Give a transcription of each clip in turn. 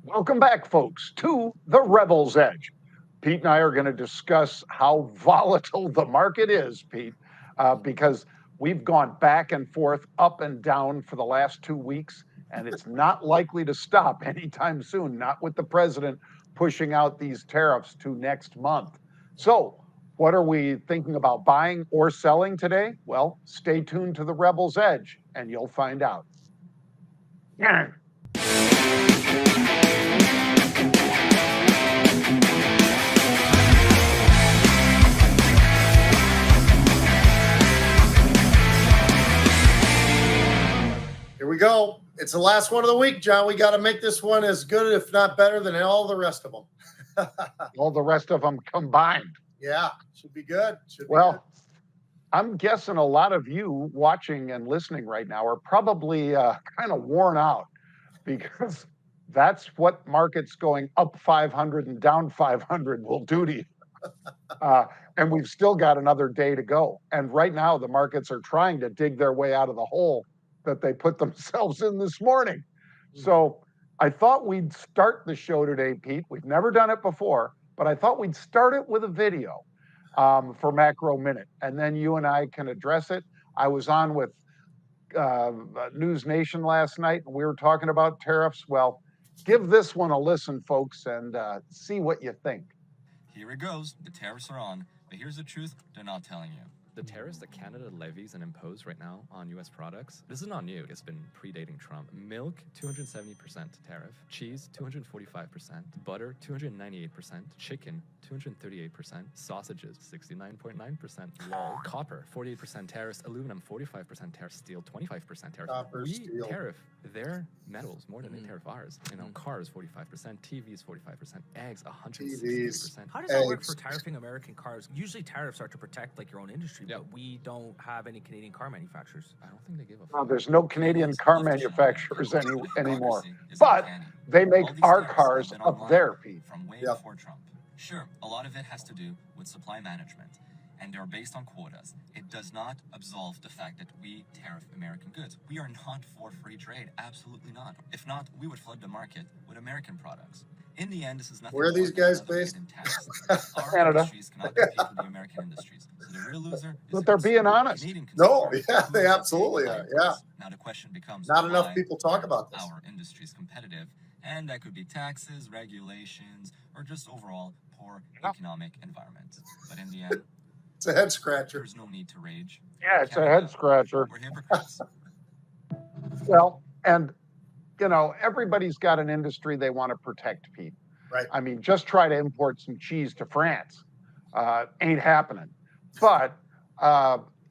Welcome back, folks, to the Rebel's Edge. Pete and I are going to discuss how volatile the market is, Pete, because we've gone back and forth, up and down for the last 2 weeks, and it's not likely to stop anytime soon, not with the president pushing out these tariffs to next month. So, what are we thinking about buying or selling today? Well, stay tuned to the Rebel's Edge, and you'll find out. Yeah. Here we go. It's the last one of the week, John. We got to make this one as good, if not better, than all the rest of them. All the rest of them combined. Yeah, should be good. I'm guessing a lot of you watching and listening right now are probably kind of worn out because that's what markets going up 500 and down 500 will do to you. And we've still got another day to go. And right now, the markets are trying to dig their way out of the hole that they put themselves in this morning. So I thought we'd start the show today, Pete. We've never done it before, but I thought we'd start it with a video for Macro Minute, and then you and I can address it. I was on with News Nation last night, and we were talking about tariffs. Well, give this one a listen, folks, and see what you think. Here it goes. The tariffs are on, but here's the truth they're not telling you. The tariffs that Canada levies and imposes right now on U.S. products, this is not new. It's been predating Trump. Milk, 270% tariff. Cheese, 245%. Butter, 298%. Chicken, 238%. Sausages, 69.9%. Lol. Copper, 48% tariffs. Aluminum, 45% tariff. Steel, 25% tariff. Copper, steel. Tariff their metals more than they tariff ours. Cars, 45%. TVs, 45%. Eggs, 160%. How does that work for tariffing American cars? Usually tariffs are to protect like your own industry, but we don't have any Canadian car manufacturers. I don't think they give a fuck. There's no Canadian car manufacturers anymore, but they make our cars up there, Pete. From way before Trump. Sure, a lot of it has to do with supply management, and they're based on quotas. It does not absolve the fact that we tariff American goods. We are not for free trade, absolutely not. If not, we would flood the market with American products. In the end, this is nothing. Where are these guys based? Our Canada. industries cannot compete with the American industries. So the real loser is But they're being honest. Canadian No, consumers yeah, who they are absolutely paying are. high Yeah. price. Now the question becomes, Not enough why people talk are about this. our industries competitive, and that could be taxes, regulations, or just overall poor economic environment. But in the end, It's a head scratcher. there's no need to rage. Yeah, it's a head scratcher. We're hypocrites. Well, and everybody's got an industry they want to protect, Pete. Right. I mean, just try to import some cheese to France. Ain't happening. But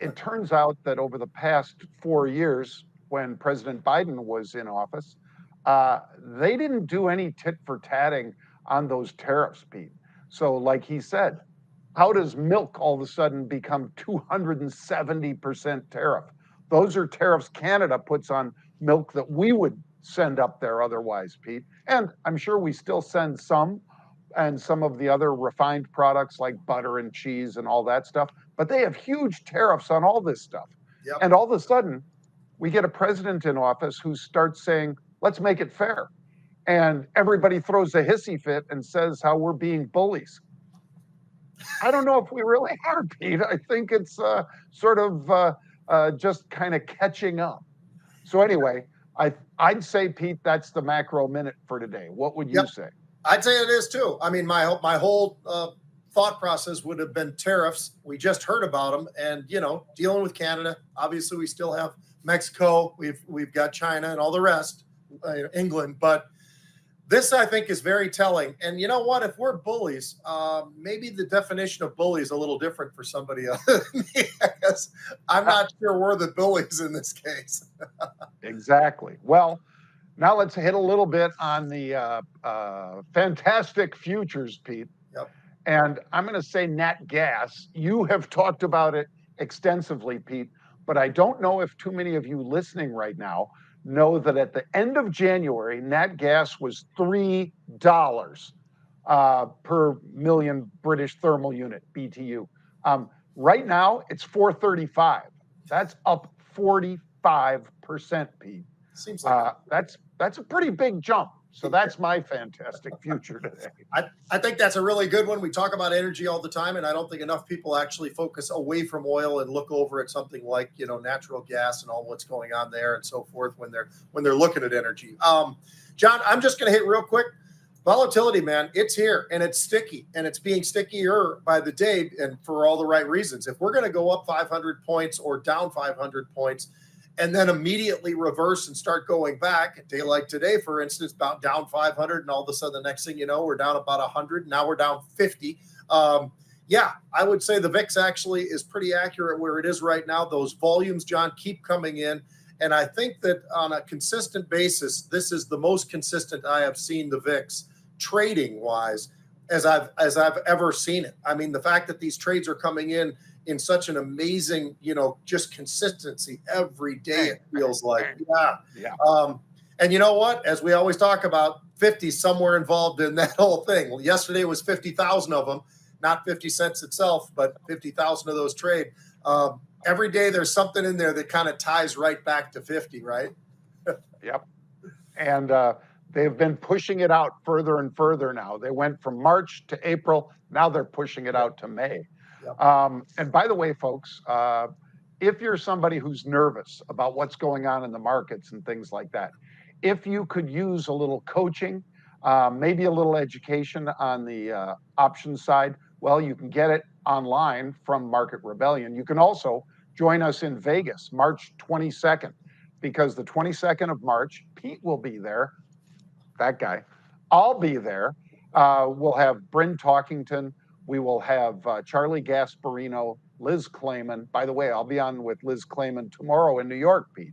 it turns out that over the past 4 years, when President Biden was in office, they didn't do any tit for tatting on those tariffs, Pete. So, like he said, how does milk all of a sudden become 270% tariff? Those are tariffs Canada puts on milk that we would send up there otherwise, Pete. And I'm sure we still send some, and some of the other refined products like butter and cheese and all that stuff. But they have huge tariffs on all this stuff. Yep. And all of a sudden, we get a president in office who starts saying, let's make it fair. And everybody throws a hissy fit and says how we're being bullies. I don't know if we really are, Pete. I think it's sort of just kind of catching up. So anyway, I'd say, Pete, that's the Macro Minute for today. What would you say? I'd say it is too. I mean, my whole thought process would have been tariffs. We just heard about them, and dealing with Canada. Obviously, we still have Mexico. We've got China and all the rest, England. But this, I think, is very telling. And you know what? If we're bullies, maybe the definition of bully is a little different for somebody else. Because I'm not sure we're the bullies in this case. Exactly. Well, now let's hit a little bit on the fantastic futures, Pete. Yep. And I'm going to say nat gas. You have talked about it extensively, Pete, but I don't know if too many of you listening right now know that at the end of January, nat gas was $3 per million British thermal unit, BTU. Right now, it's $4.35. That's up 45%, Pete. Seems like That's a pretty big jump. So that's my fantastic future today. I think that's a really good one. We talk about energy all the time, and I don't think enough people actually focus away from oil and look over at something like, natural gas and all what's going on there and so forth when they're looking at energy. John, I'm just going to hit real quick. Volatility, man, it's here and it's sticky, and it's being stickier by the day, and for all the right reasons. If we're going to go up 500 points or down 500 points, and then immediately reverse and start going back, a day like today, for instance, about down 500, and all of a sudden the next thing you know, we're down about 100. Now we're down 50. Yeah, I would say the VIX actually is pretty accurate where it is right now. Those volumes, John, keep coming in. And I think that on a consistent basis, this is the most consistent I have seen the VIX trading wise as I've ever seen it. I mean, the fact that these trades are coming in such an amazing, just consistency every day, it feels like. Yeah. And you know what? As we always talk about, 50 somewhere involved in that whole thing. Well, yesterday was 50,000 of them, not 50 cents itself, but 50,000 of those trade. Every day there's something in there that kind of ties right back to 50, right? Yep. And they've been pushing it out further and further now. They went from March to April. Now they're pushing it out to May. Yep. And by the way, folks, if you're somebody who's nervous about what's going on in the markets and things like that, if you could use a little coaching, maybe a little education on the options side, well, you can get it online from Market Rebellion. You can also join us in Vegas, March 22nd, because the 22nd of March, Pete will be there. That guy. I'll be there. We'll have Bryn Talkington. We will have Charlie Gasparino, Liz Clayman. By the way, I'll be on with Liz Clayman tomorrow in New York, Pete,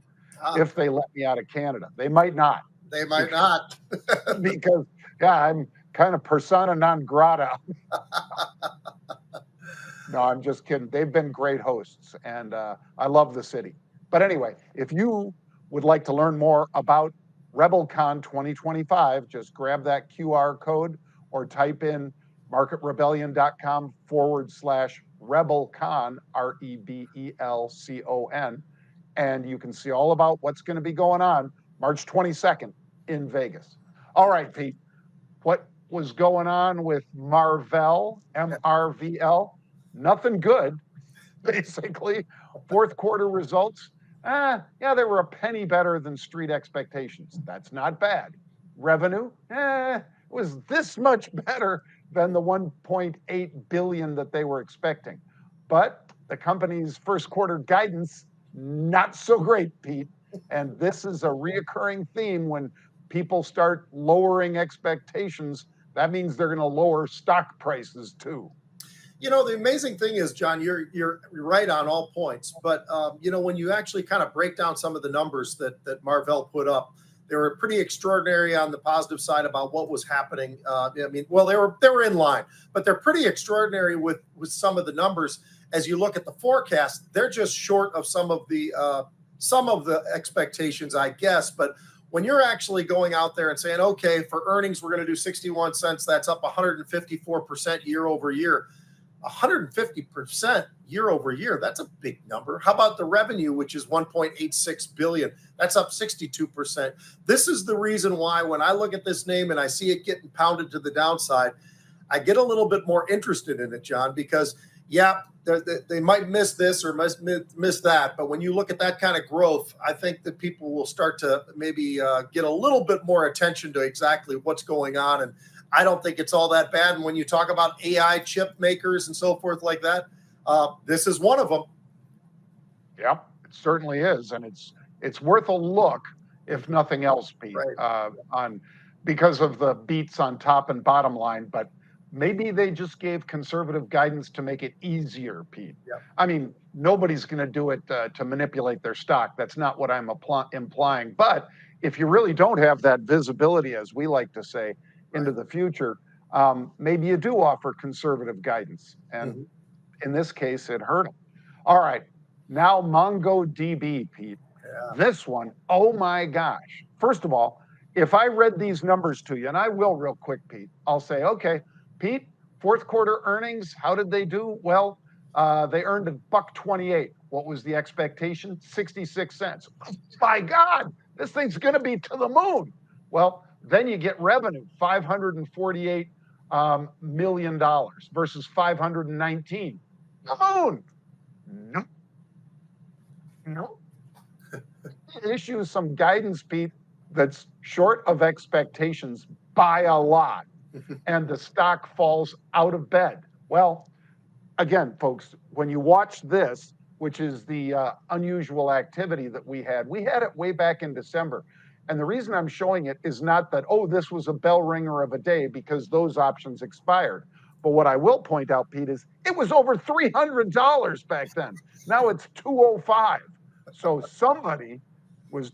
if they let me out of Canada. They might not. They might not. Because, I'm kind of persona non grata. No, I'm just kidding. They've been great hosts, and I love the city. But anyway, if you would like to learn more about RebelCon 2025, just grab that QR code or type in marketrebellion.com/RebelCon, REBELCON, and you can see all about what's going to be going on March 22nd in Vegas. All right, Pete, what was going on with Marvell, MRVL? Nothing good, basically. Fourth quarter results, they were a penny better than street expectations. That's not bad. Revenue, was this much better than the 1.8 billion that they were expecting. But the company's first quarter guidance, not so great, Pete. And this is a reoccurring theme when people start lowering expectations. That means they're going to lower stock prices too. The amazing thing is, John, you're right on all points. But when you actually kind of break down some of the numbers that Marvell put up, they were pretty extraordinary on the positive side about what was happening. They were in line, but they're pretty extraordinary with some of the numbers. As you look at the forecast, they're just short of some of the expectations, I guess. But when you're actually going out there and saying, okay, for earnings, we're going to do 61 cents, that's up 154% year over year. 150% year over year. That's a big number. How about the revenue, which is 1.86 billion? That's up 62%. This is the reason why when I look at this name and I see it getting pounded to the downside, I get a little bit more interested in it, John, because they might miss this or miss that. But when you look at that kind of growth, I think that people will start to maybe get a little bit more attention to exactly what's going on. And I don't think it's all that bad. And when you talk about AI chip makers and so forth like that, this is one of them. Yep, it certainly is. And it's worth a look, if nothing else, Pete, right. Because of the beats on top and bottom line. But maybe they just gave conservative guidance to make it easier, Pete. Yep. I mean, nobody's going to do it to manipulate their stock. That's not what I'm implying. But if you really don't have that visibility, as we like to say, into the future, maybe you do offer conservative guidance. And in this case, it hurt them. All right. Now, MongoDB, Pete. Yeah. This one, oh my gosh. First of all, if I read these numbers to you, and I will real quick, Pete, I'll say, okay, Pete, fourth quarter earnings, how did they do? Well, they earned $1.28. What was the expectation? 66 cents. By God, this thing's going to be to the moon. Well, Then you get revenue, $548 million versus 519. The moon. No. No. It issues some guidance, Pete, that's short of expectations by a lot, and the stock falls out of bed. Well, again, folks, when you watch this, which is the unusual activity that we had it way back in December. And the reason I'm showing it is not that, oh, this was a bell ringer of a day, because those options expired. But what I will point out, Pete, is it was over $300 back then. Now it's 205. So somebody was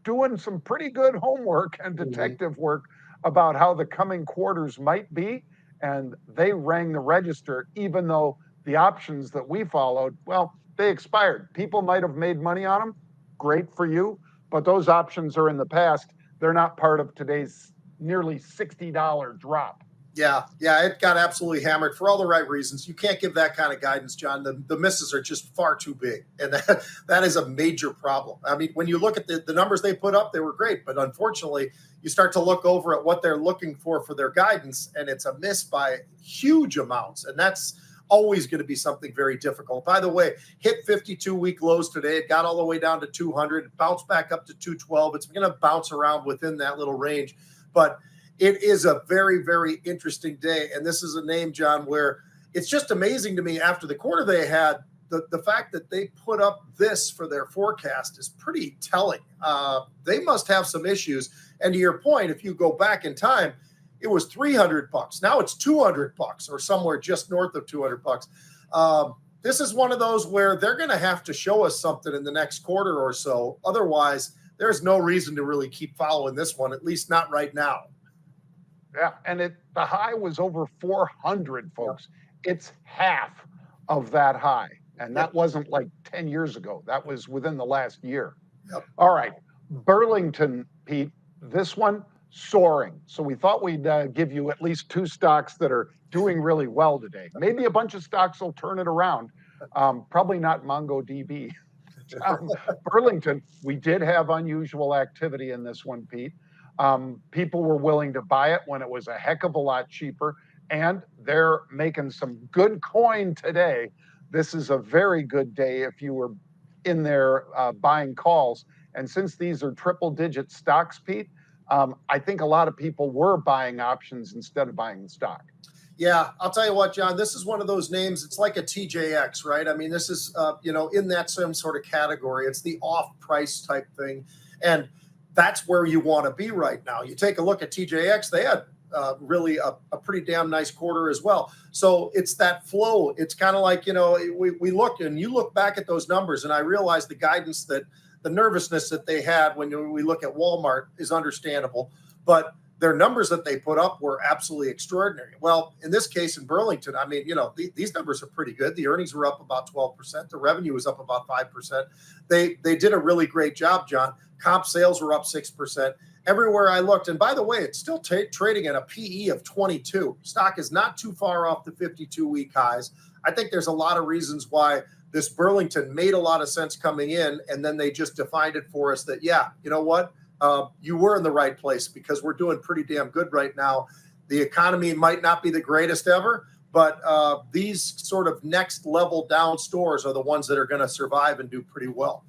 doing some pretty good homework and detective work about how the coming quarters might be. And they rang the register, even though the options that we followed, well, they expired. People might have made money on them. Great for you. But those options are in the past. They're not part of today's nearly $60 drop. Yeah, it got absolutely hammered for all the right reasons. You can't give that kind of guidance, John. The misses are just far too big, and that is a major problem. I mean, when you look at the numbers they put up, they were great, but unfortunately, you start to look over at what they're looking for their guidance, and it's a miss by huge amounts, and that's always going to be something very difficult. By the way, hit 52-week lows today. It got all the way down to 200. It bounced back up to 212. It's going to bounce around within that little range, but it is a very, very interesting day. And this is a name, John, where it's just amazing to me after the quarter they had, the fact that they put up this for their forecast is pretty telling. They must have some issues. And to your point, if you go back in time, it was $300. Now it's $200 or somewhere just north of $200. This is one of those where they're going to have to show us something in the next quarter or so. Otherwise, there's no reason to really keep following this one, at least not right now. Yeah, and the high was over 400, folks. Yep. It's half of that high, and that wasn't like 10 years ago. That was within the last year. Yep. All right, Burlington, Pete, this one soaring. So we thought we'd give you at least two stocks that are doing really well today. Maybe a bunch of stocks will turn it around. Probably not MongoDB. Burlington, we did have unusual activity in this one, Pete. People were willing to buy it when it was a heck of a lot cheaper, and they're making some good coin today. This is a very good day if you were in there buying calls. And since these are triple-digit stocks, Pete, I think a lot of people were buying options instead of buying the stock. Yeah, I'll tell you what, John, this is one of those names. It's like a TJX, right? I mean, this is, in that same sort of category. It's the off-price type thing. And that's where you want to be right now. You take a look at TJX, they had really a pretty damn nice quarter as well. So it's that flow. It's kind of like, we look and you look back at those numbers, and I realize the guidance that the nervousness that they had when we look at Walmart is understandable, but their numbers that they put up were absolutely extraordinary. Well, in this case in Burlington, I mean, these numbers are pretty good. The earnings were up about 12%. The revenue was up about 5%. They did a really great job, John. Comp sales were up 6%. Everywhere I looked, and by the way, it's still trading at a PE of 22. Stock is not too far off the 52-week highs. I think there's a lot of reasons why this Burlington made a lot of sense coming in, and then they just defined it for us that, yeah, you know what? You were in the right place because we're doing pretty damn good right now. The economy might not be the greatest ever, but these sort of next level down stores are the ones that are going to survive and do pretty well.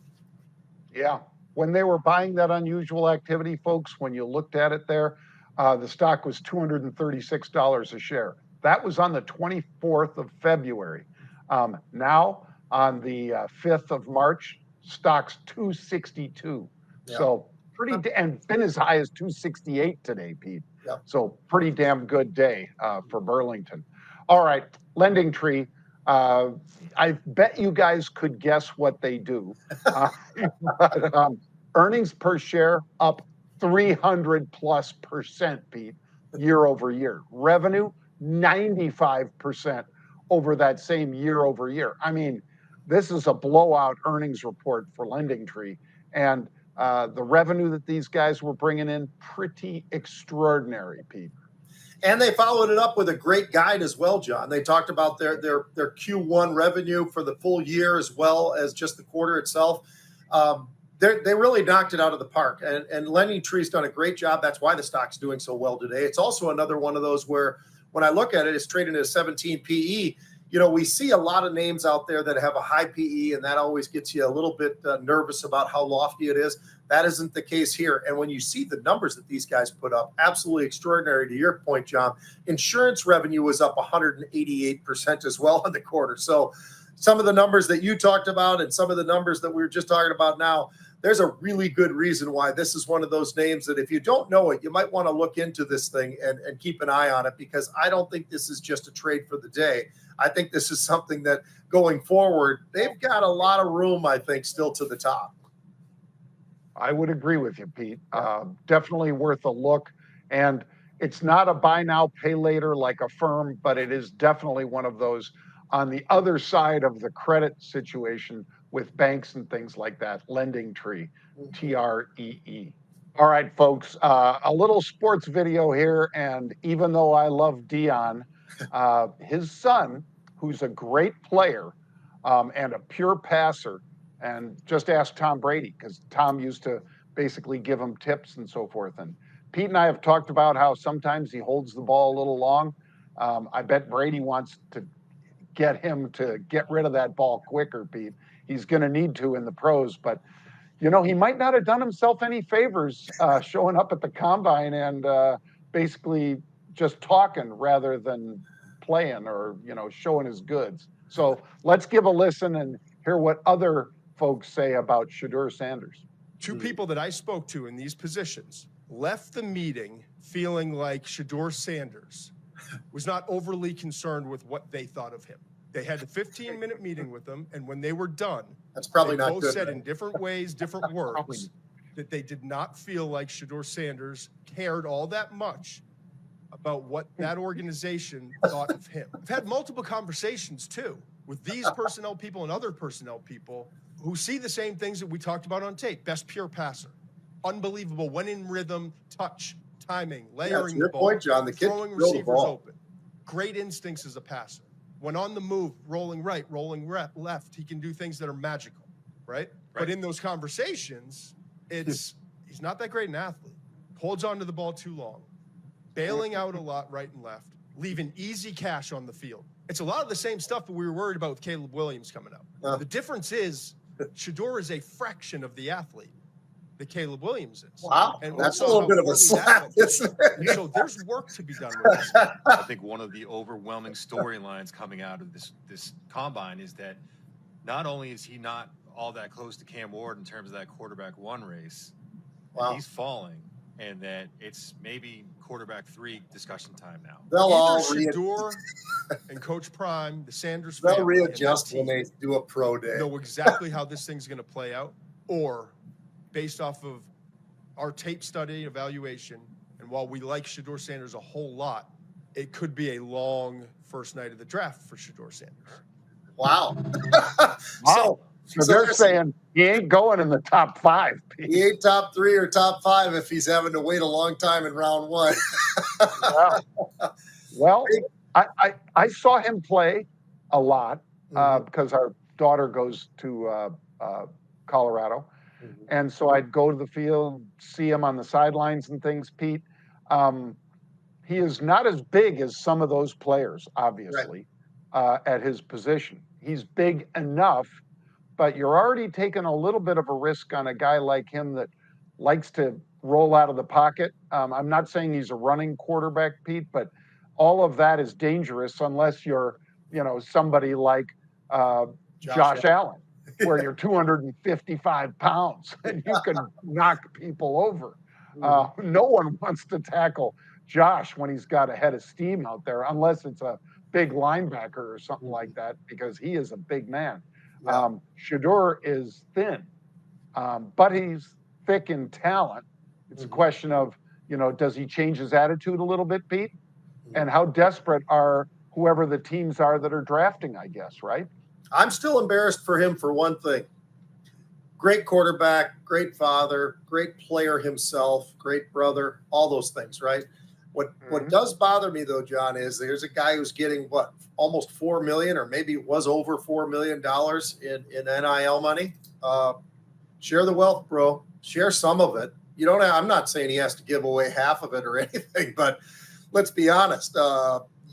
Yeah. When they were buying that unusual activity, folks, when you looked at it there, the stock was $236 a share. That was on the 24th of February. Now, on the 5th of March, stock's $262. Yeah. So and been as high as 268 today, Pete. Yep. So pretty damn good day for Burlington. All right, Lending Tree. I bet you guys could guess what they do. But, earnings per share up 300+%, Pete, year over year. Revenue 95% over that same year over year. I mean, this is a blowout earnings report for Lending Tree, and the revenue that these guys were bringing in, pretty extraordinary, Pete. And they followed it up with a great guide as well, John. They talked about their Q1 revenue for the full year as well as just the quarter itself. they really knocked it out of the park. And Lending Tree's done a great job. That's why the stock's doing so well today. It's also another one of those where when I look at it, it's trading at a 17 PE. You know, we see a lot of names out there that have a high PE, and that always gets you a little bit nervous about how lofty it is. That isn't the case here. And when you see the numbers that these guys put up, absolutely extraordinary. To your point, John, insurance revenue was up 188% as well in the quarter. So some of the numbers that you talked about and some of the numbers that we were just talking about now, there's a really good reason why this is one of those names that if you don't know it, you might want to look into this thing and keep an eye on it, because I don't think this is just a trade for the day. I think this is something that going forward, they've got a lot of room, I think, still to the top. I would agree with you, Pete. Definitely worth a look. And it's not a buy now, pay later like a firm, but it is definitely one of those on the other side of the credit situation with banks and things like that. Lending Tree, TREE. All right, folks, a little sports video here. And even though I love Dion, his son, who's a great player and a pure passer, and just ask Tom Brady, because Tom used to basically give him tips and so forth. And Pete and I have talked about how sometimes he holds the ball a little long. I bet Brady wants to get him to get rid of that ball quicker, Pete. He's going to need to in the pros, but you know, he might not have done himself any favors showing up at the combine and basically just talking rather than playing or, you know, showing his goods. So let's give a listen and hear what other folks say about Shedeur Sanders. Two people that I spoke to in these positions left the meeting feeling like Shedeur Sanders was not overly concerned with what they thought of him. They had a 15-minute meeting with him, and when they were done, that's probably they not both good, said right? in different ways, different words, that they did not feel like Shedeur Sanders cared all that much about what that organization thought of him. I've had multiple conversations, too, with these personnel people and other personnel people who see the same things that we talked about on tape. Best pure passer, unbelievable, when in rhythm, touch, timing, layering the ball, point, John. The kid throwing can throw the receivers ball. open. Great instincts as a passer. When on the move, rolling right, rolling left, he can do things that are magical, right? But in those conversations, he's not that great an athlete. Holds onto the ball too long, bailing out a lot right and left, leaving easy cash on the field. It's a lot of the same stuff that we were worried about with Caleb Williams coming up. The difference is Shedeur is a fraction of the athlete that Caleb Williams is. Wow, and that's a also little how bit of a poorly slap. that went. So there's work to be done with this. I think one of the overwhelming storylines coming out of this combine is that not only is he not all that close to Cam Ward in terms of that quarterback one race, Wow. he's falling, and that it's maybe quarterback 3 discussion time now. They'll all Either Shedeur and Coach Prime, the Sanders they'll family, and readjust that when team they do a pro day. know exactly how this thing's going to play out, or based off of our tape study evaluation, and while we like Shedeur Sanders a whole lot, it could be a long first night of the draft for Shedeur Sanders. Wow. Wow. So they're saying he ain't going in the top 5. Pete. He ain't top 3 or top 5 if he's having to wait a long time in round 1. Yeah. Well, I saw him play a lot because our daughter goes to Colorado. And so I'd go to the field, see him on the sidelines and things, Pete. He is not as big as some of those players, obviously, at his position. He's big enough, but you're already taking a little bit of a risk on a guy like him that likes to roll out of the pocket. I'm not saying he's a running quarterback, Pete, but all of that is dangerous unless you're, you know, somebody like Josh Allen, where you're 255 pounds and you can knock people over. No one wants to tackle Josh when he's got a head of steam out there, unless it's a big linebacker or something like that, because he is a big man. Shedeur is thin, but he's thick in talent. It's a question of, you know, does he change his attitude a little bit, Pete? And how desperate are whoever the teams are that are drafting, I guess, right? I'm still embarrassed for him for one thing. Great quarterback, great father, great player himself, great brother, all those things, right? What does bother me though, John, is there's a guy who's getting what, almost $4 million, or maybe it was over $4 million in NIL money. Share the wealth, bro. Share some of it. You don't have, I'm not saying he has to give away half of it or anything, but let's be honest.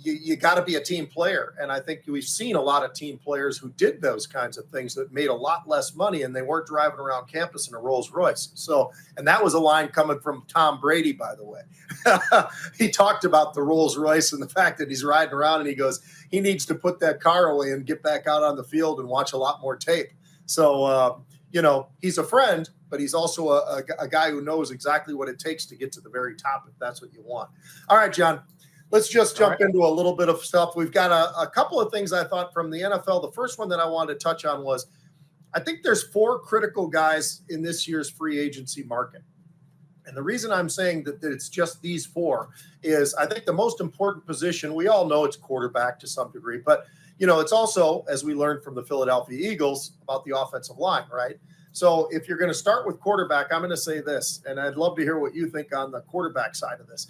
You got to be a team player. And I think we've seen a lot of team players who did those kinds of things that made a lot less money, and they weren't driving around campus in a Rolls Royce. So, and that was a line coming from Tom Brady, by the way. He talked about the Rolls Royce and the fact that he's riding around, and he goes, he needs to put that car away and get back out on the field and watch a lot more tape. So, he's a friend, but he's also a guy who knows exactly what it takes to get to the very top, if that's what you want. All right, John. Let's just jump into a little bit of stuff. We've got a couple of things I thought from the NFL. The first one that I wanted to touch on was, I think there's 4 critical guys in this year's free agency market. And the reason I'm saying that it's just these 4 is I think the most important position, we all know it's quarterback to some degree, but, it's also, as we learned from the Philadelphia Eagles, about the offensive line, right? So if you're going to start with quarterback, I'm going to say this, and I'd love to hear what you think on the quarterback side of this.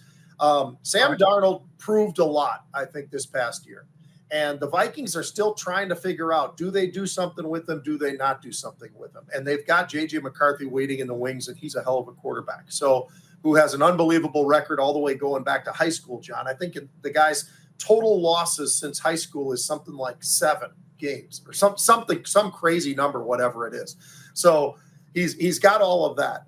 Sam Darnold proved a lot, I think, this past year. And the Vikings are still trying to figure out, do they do something with him? Do they not do something with him? And they've got J.J. McCarthy waiting in the wings, and he's a hell of a quarterback. So who has an unbelievable record all the way going back to high school, John. I think the guy's total losses since high school is something like 7 games or some crazy number, whatever it is. So he's got all of that.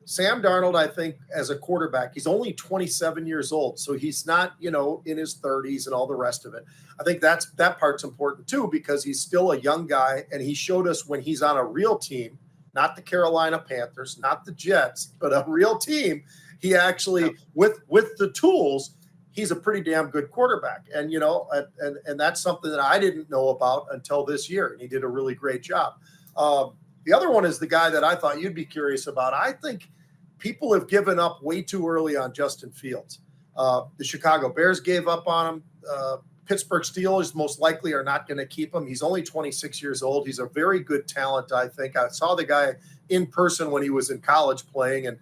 Sam Darnold, I think, as a quarterback, he's only 27 years old, so he's not, in his 30s and all the rest of it. I think that part's important too, because he's still a young guy, and he showed us when he's on a real team, not the Carolina Panthers, not the Jets, but a real team, he actually, with the tools, he's a pretty damn good quarterback. And, and that's something that I didn't know about until this year, and he did a really great job. The other one is the guy that I thought you'd be curious about. I think people have given up way too early on Justin Fields. The Chicago Bears gave up on him. Pittsburgh Steelers most likely are not going to keep him. He's only 26 years old. He's a very good talent, I think. I saw the guy in person when he was in college playing, and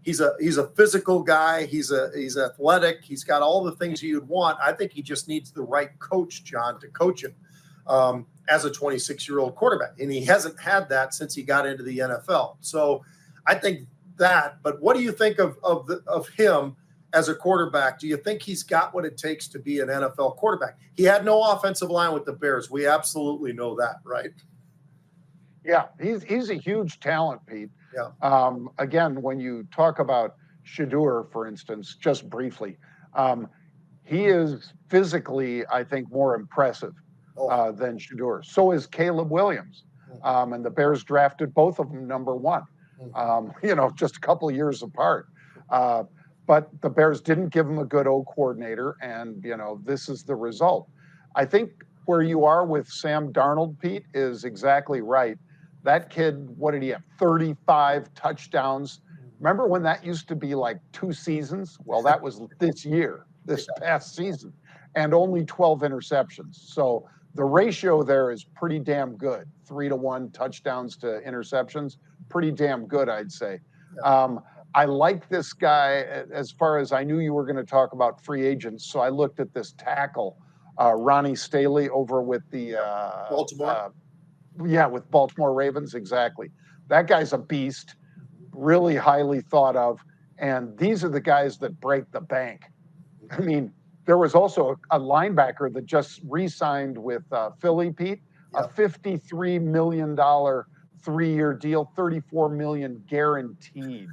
he's a physical guy. He's athletic. He's got all the things you'd want. I think he just needs the right coach, John, to coach him as a 26-year-old quarterback. And he hasn't had that since he got into the NFL. So I think that, but what do you think of him as a quarterback? Do you think he's got what it takes to be an NFL quarterback? He had no offensive line with the Bears. We absolutely know that, right? Yeah, he's a huge talent, Pete. Yeah. Again, when you talk about Shedeur, for instance, just briefly, he is physically, I think, more impressive than Shedeur. So is Caleb Williams. And the Bears drafted both of them number 1. Just a couple of years apart. But the Bears didn't give him a good coordinator, and, this is the result. I think where you are with Sam Darnold, Pete, is exactly right. That kid, what did he have? 35 touchdowns. Remember when that used to be like 2 seasons? Well, that was this past season, and only 12 interceptions. So the ratio there is pretty damn good. 3-to-1 touchdowns to interceptions. Pretty damn good, I'd say. I like this guy as far as I knew you were going to talk about free agents. So I looked at this tackle, Ronnie Staley over with the Baltimore. With Baltimore Ravens. Exactly. That guy's a beast, really highly thought of. And these are the guys that break the bank. I mean, there was also a linebacker that just re-signed with Philly, Pete, a $53 million 3-year deal, $34 million guaranteed.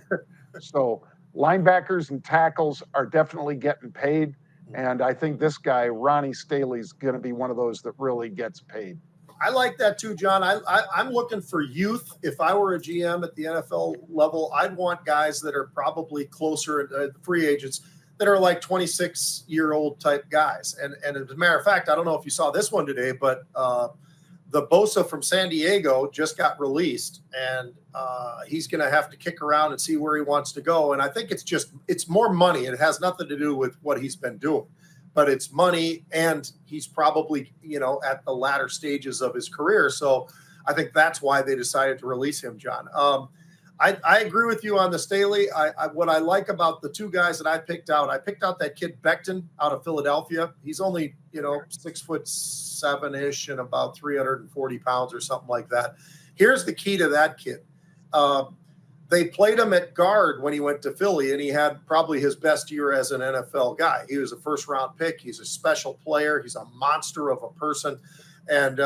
So linebackers and tackles are definitely getting paid. And I think this guy, Ronnie Staley, is going to be one of those that really gets paid. I like that too, John. I'm looking for youth. If I were a GM at the NFL level, I'd want guys that are probably closer, free agents, that are like 26-year-old type guys. And as a matter of fact, I don't know if you saw this one today, but the Bosa from San Diego just got released, and he's going to have to kick around and see where he wants to go. And I think it's more money. It has nothing to do with what he's been doing, but it's money, and he's probably, at the latter stages of his career. So I think that's why they decided to release him, John. I agree with you on the Staley. What I like about the 2 guys that I picked out that kid Becton out of Philadelphia. He's only, 6'7" and about 340 pounds or something like that. Here's the key to that kid. They played him at guard when he went to Philly, and he had probably his best year as an NFL guy. He was a first-round pick. He's a special player. He's a monster of a person. And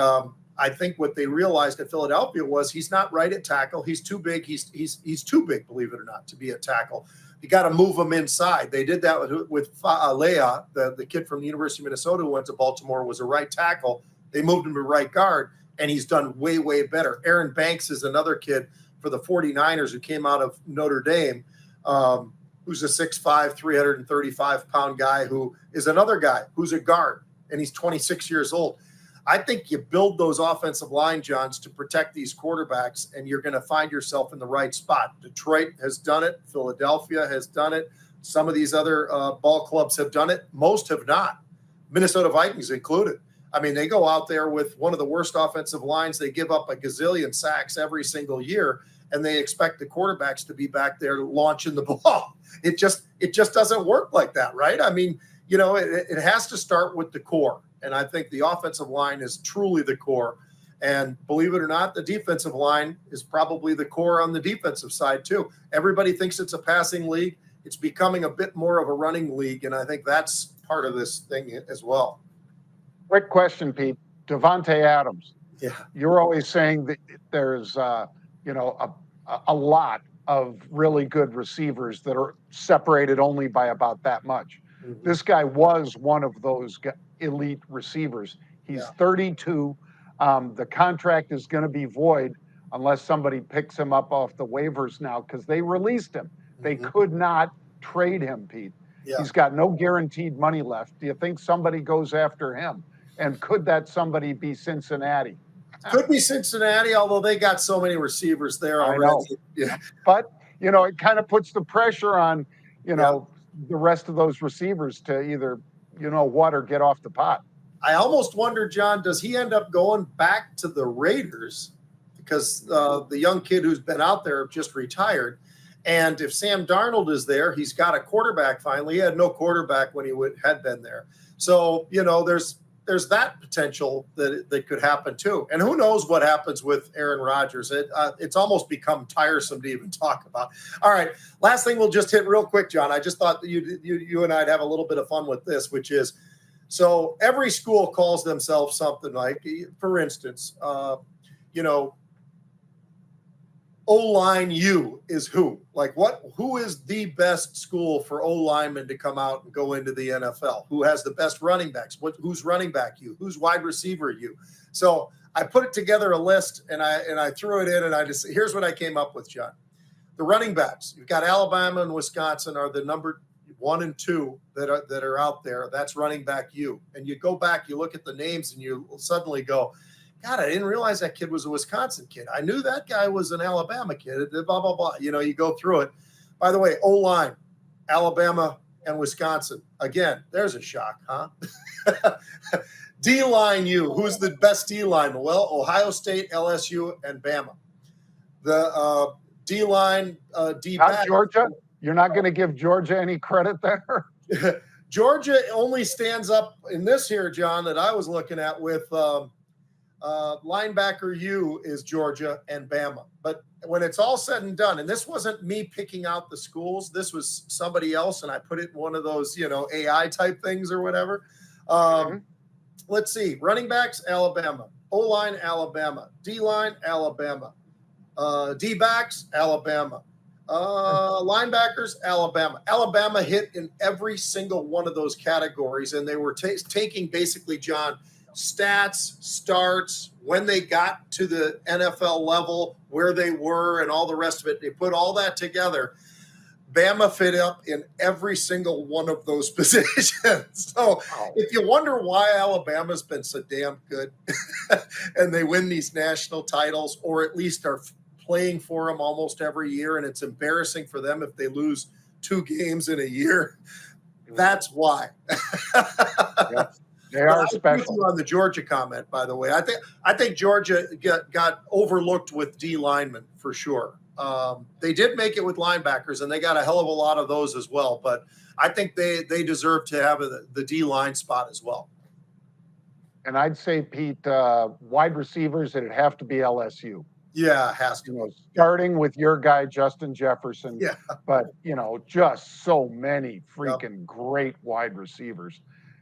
I think what they realized at Philadelphia was he's not right at tackle. He's too big. He's too big, believe it or not, to be a tackle. You got to move him inside. They did that with Leah, the kid from the University of Minnesota who went to Baltimore, was a right tackle. They moved him to right guard, and he's done way, way better. Aaron Banks is another kid for the 49ers who came out of Notre Dame, who's a 6'5", 335-pound guy who is another guy who's a guard, and he's 26 years old. I think you build those offensive line, Johns, to protect these quarterbacks, and you're going to find yourself in the right spot. Detroit has done it. Philadelphia has done it. Some of these other ball clubs have done it. Most have not. Minnesota Vikings included. I mean, they go out there with one of the worst offensive lines. They give up a gazillion sacks every single year, and they expect the quarterbacks to be back there launching the ball. It just doesn't work like that, right? I mean, it has to start with the core. And I think the offensive line is truly the core. And believe it or not, the defensive line is probably the core on the defensive side too. Everybody thinks it's a passing league. It's becoming a bit more of a running league. And I think that's part of this thing as well. Quick question, Pete. Devontae Adams. Yeah. You're always saying that there's, a lot of really good receivers that are separated only by about that much. Mm-hmm. This guy was one of those elite receivers. He's 32. The contract is going to be void unless somebody picks him up off the waivers now because they released him. They could not trade him, Pete. Yeah. He's got no guaranteed money left. Do you think somebody goes after him? And could that somebody be Cincinnati? Could be Cincinnati, although they got so many receivers there already. Yeah. But, it kind of puts the pressure on, the rest of those receivers to either, or get off the pot. I almost wonder, John, does he end up going back to the Raiders? Because the young kid who's been out there just retired. And if Sam Darnold is there, he's got a quarterback finally. He had no quarterback when he had been there. So, there's that potential that could happen too. And who knows what happens with Aaron Rodgers. It's almost become tiresome to even talk about. All right, last thing we'll just hit real quick, John. I just thought that you and I'd have a little bit of fun with this, which is, so every school calls themselves something like, for instance, O-line U is who? Like who is the best school for O-linemen to come out and go into the NFL? Who has the best running backs? Who's running back U? Who's wide receiver U? So I put together a list and I threw it in and here's what I came up with, John. The running backs, you've got Alabama and Wisconsin are the number 1 and 2 that are out there. That's running back U. And you go back, you look at the names and you suddenly go, God, I didn't realize that kid was a Wisconsin kid. I knew that guy was an Alabama kid, blah, blah, blah. You go through it. By the way, O-line, Alabama and Wisconsin. Again, there's a shock, huh? D-line U, who's the best D-line? Well, Ohio State, LSU, and Bama. The D-line, D-back. Not Georgia? You're not going to give Georgia any credit there? Georgia only stands up in this here, John, that I was looking at with linebacker U is Georgia and Bama. But when it's all said and done, and this wasn't me picking out the schools, this was somebody else, and I put it in one of those, AI type things or whatever. Let's see. Running backs, Alabama. O-line, Alabama. D-line, Alabama. D-backs, Alabama. Linebackers, Alabama. Alabama hit in every single one of those categories, and they were taking basically, John, stats, starts, when they got to the NFL level, where they were, and all the rest of it. They put all that together. Bama fit up in every single one of those positions. So if you wonder why Alabama's been so damn good and they win these national titles, or at least are playing for them almost every year, and it's embarrassing for them if they lose 2 games in a year, that's why. Yep. They are special. On the Georgia comment, by the way, I think Georgia got overlooked with D linemen for sure. They did make it with linebackers, and they got a hell of a lot of those as well. But I think they deserve to have the D line spot as well. And I'd say, Pete, wide receivers, it'd have to be LSU. Yeah, has to. You know, starting with your guy, Justin Jefferson. Yeah. But, you know, just so many freaking great wide receivers.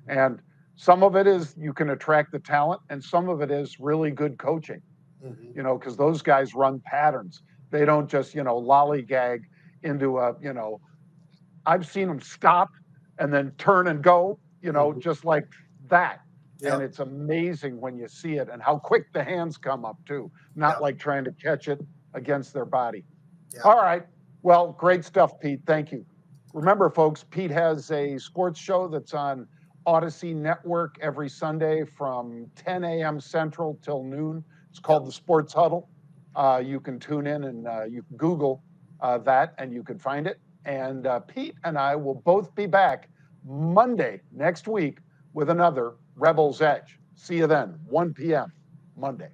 And some of it is you can attract the talent, and some of it is really good coaching, Mhm. you know, because those guys run patterns. They don't just, you know, lollygag into a, you know, I've seen them stop and then turn and go, you know, Mhm. just like that. And Yep. it's amazing when you see it and how quick the hands come up too, not Yep. like trying to catch it against their body. Yep. All right. Well, great stuff, Pete. Thank you. Remember, folks, Pete has a sports show that's on Odyssey Network every Sunday from 10 a.m. Central till noon. It's called the Sports Huddle. You can tune in and you can Google that and you can find it. And Pete and I will both be back Monday next week with another Rebels Edge. See you then, 1 p.m. Monday.